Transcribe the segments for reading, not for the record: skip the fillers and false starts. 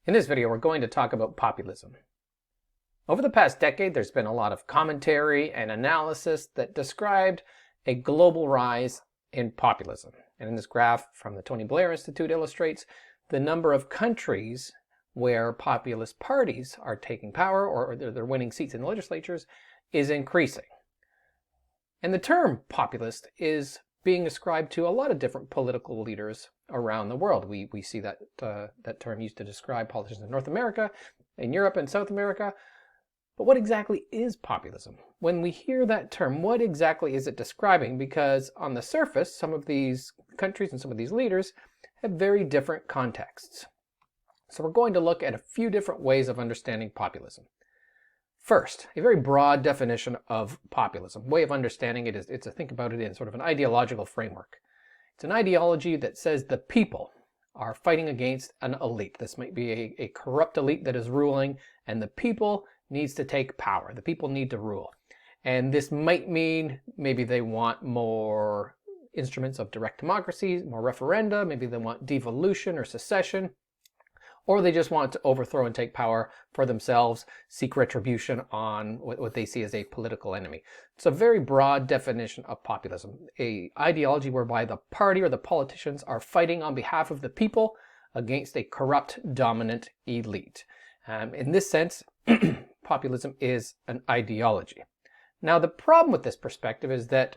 In this video, we're going to talk about populism. Over the past decade, there's been a lot of commentary and analysis that described a global rise in populism. And in this graph from the Tony Blair Institute illustrates the number of countries where populist parties are taking power or they're winning seats in the legislatures is increasing. And the term populist is being ascribed to a lot of different political leaders around the world. We see that term used to describe politicians in North America, in Europe and South America. But what exactly is populism? When we hear that term, what exactly is it describing? Because on the surface, some of these countries and some of these leaders have very different contexts. So we're going to look at a few different ways of understanding populism. First, a very broad definition of populism. Way of understanding it is to think about it in sort of an ideological framework. It's an ideology that says the people are fighting against an elite. This might be a corrupt elite that is ruling, and the people needs to take power. The people need to rule. And this might mean maybe they want more instruments of direct democracy, more referenda, maybe they want devolution or secession, or they just want to overthrow and take power for themselves, seek retribution on what they see as a political enemy. It's a very broad definition of populism, an ideology whereby the party or the politicians are fighting on behalf of the people against a corrupt, dominant elite. In this sense, populism is an ideology. Now, the problem with this perspective is that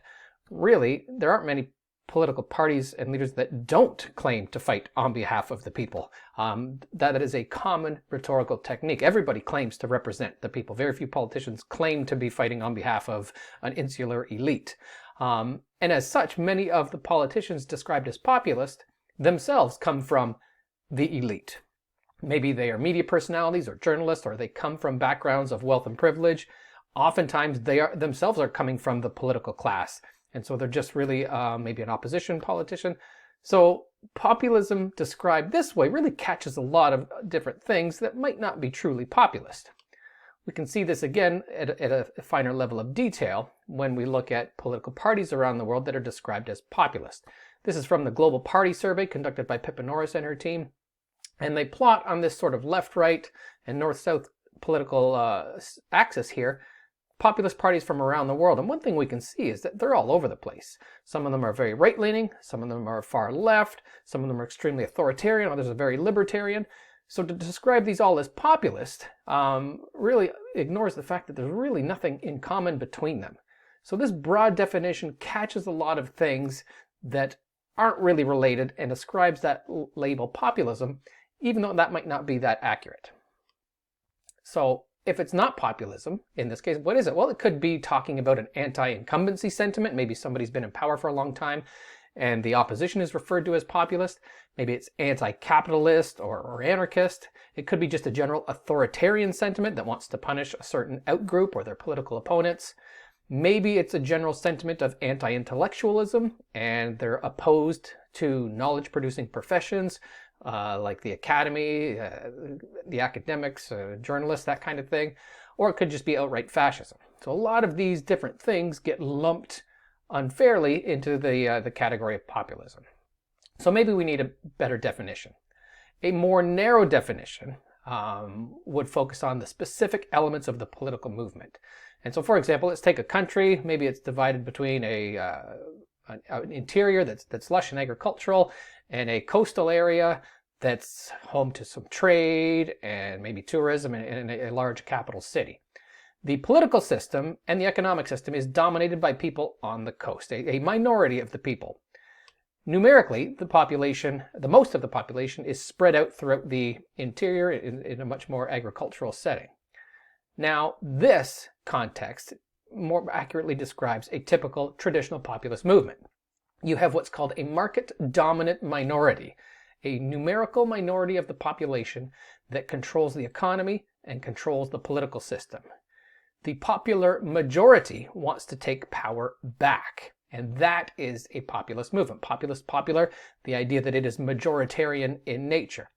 really there aren't many political parties and leaders that don't claim to fight on behalf of the people. That is a common rhetorical technique. Everybody claims to represent the people. Very few politicians claim to be fighting on behalf of an insular elite. And as such, many of the politicians described as populist themselves come from the elite. Maybe they are media personalities or journalists, or they come from backgrounds of wealth and privilege. Oftentimes, they themselves are coming from the political class. And so they're just really maybe an opposition politician. So populism described this way really catches a lot of different things that might not be truly populist. We can see this again at a finer level of detail when we look at political parties around the world that are described as populist. This is from the Global Party Survey conducted by Pippa Norris and her team. And they plot on this sort of left-right and north-south political axis here populist parties from around the world. And one thing we can see is that they're all over the place. Some of them are very right-leaning, some of them are far left, some of them are extremely authoritarian, others are very libertarian. So to describe these all as populist really ignores the fact that there's really nothing in common between them. So this broad definition catches a lot of things that aren't really related and ascribes that label populism, even though that might not be that accurate. So if it's not populism, in this case, what is it? Well, it could be talking about an anti-incumbency sentiment. Maybe somebody's been in power for a long time and the opposition is referred to as populist. Maybe it's anti-capitalist or anarchist. It could be just a general authoritarian sentiment that wants to punish a certain outgroup or their political opponents. Maybe it's a general sentiment of anti-intellectualism and they're opposed to knowledge-producing professions, like the academy, the academics, journalists, that kind of thing. Or it could just be outright fascism. So a lot of these different things get lumped unfairly into the category of populism. So maybe we need a better definition. A more narrow definition would focus on the specific elements of the political movement. And so, for example, let's take a country. Maybe it's divided between an interior that's lush and agricultural and a coastal area that's home to some trade and maybe tourism in a large capital city. The political system and the economic system is dominated by people on the coast, a minority of the people. Numerically, the population, the most of the population, is spread out throughout the interior in a much more agricultural setting. Now, this context more accurately describes a typical traditional populist movement. You have what's called a market-dominant minority, a numerical minority of the population that controls the economy and controls the political system. The popular majority wants to take power back, and that is a populist movement. Populist, popular, the idea that it is majoritarian in nature.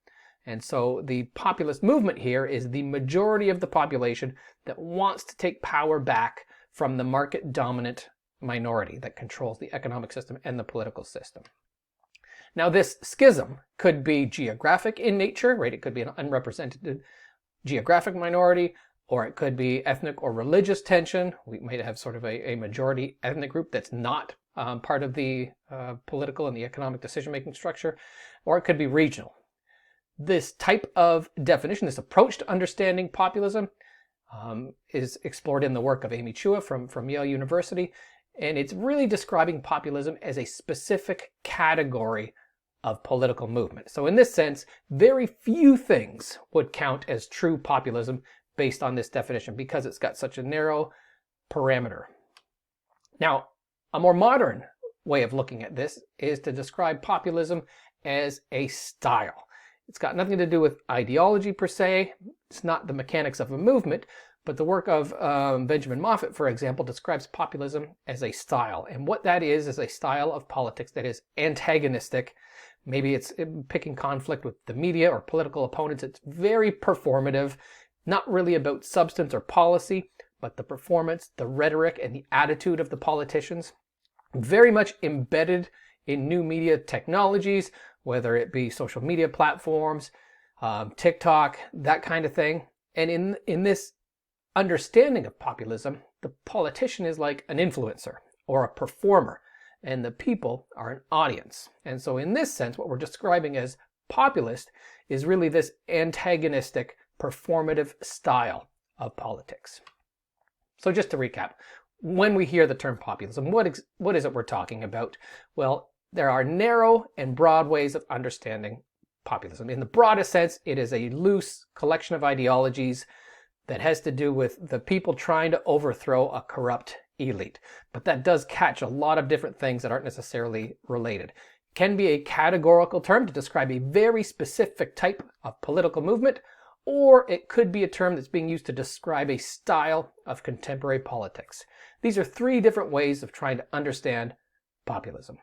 And so the populist movement here is the majority of the population that wants to take power back from the market-dominant minority that controls the economic system and the political system. Now, this schism could be geographic in nature, right? It could be an unrepresented geographic minority, or it could be ethnic or religious tension. We might have sort of a majority ethnic group that's not part of the political and the economic decision-making structure, or it could be regional. This type of definition, this approach to understanding populism, is explored in the work of Amy Chua from Yale University, and it's really describing populism as a specific category of political movement. So in this sense, very few things would count as true populism based on this definition because it's got such a narrow parameter. Now, a more modern way of looking at this is to describe populism as a style. It's got nothing to do with ideology per se. It's not the mechanics of a movement, but the work of Benjamin Moffat, for example, describes populism as a style. And what that is a style of politics that is antagonistic. Maybe it's picking conflict with the media or political opponents. It's very performative, not really about substance or policy, but the performance, the rhetoric, and the attitude of the politicians. Very much embedded in new media technologies, whether it be social media platforms, TikTok, that kind of thing. And in this understanding of populism, the politician is like an influencer or a performer, and the people are an audience. And so in this sense, what we're describing as populist is really this antagonistic, performative style of politics. So just to recap, when we hear the term populism, what is it we're talking about? Well, there are narrow and broad ways of understanding populism. In the broadest sense, it is a loose collection of ideologies that has to do with the people trying to overthrow a corrupt elite. But that does catch a lot of different things that aren't necessarily related. It can be a categorical term to describe a very specific type of political movement, or it could be a term that's being used to describe a style of contemporary politics. These are three different ways of trying to understand populism.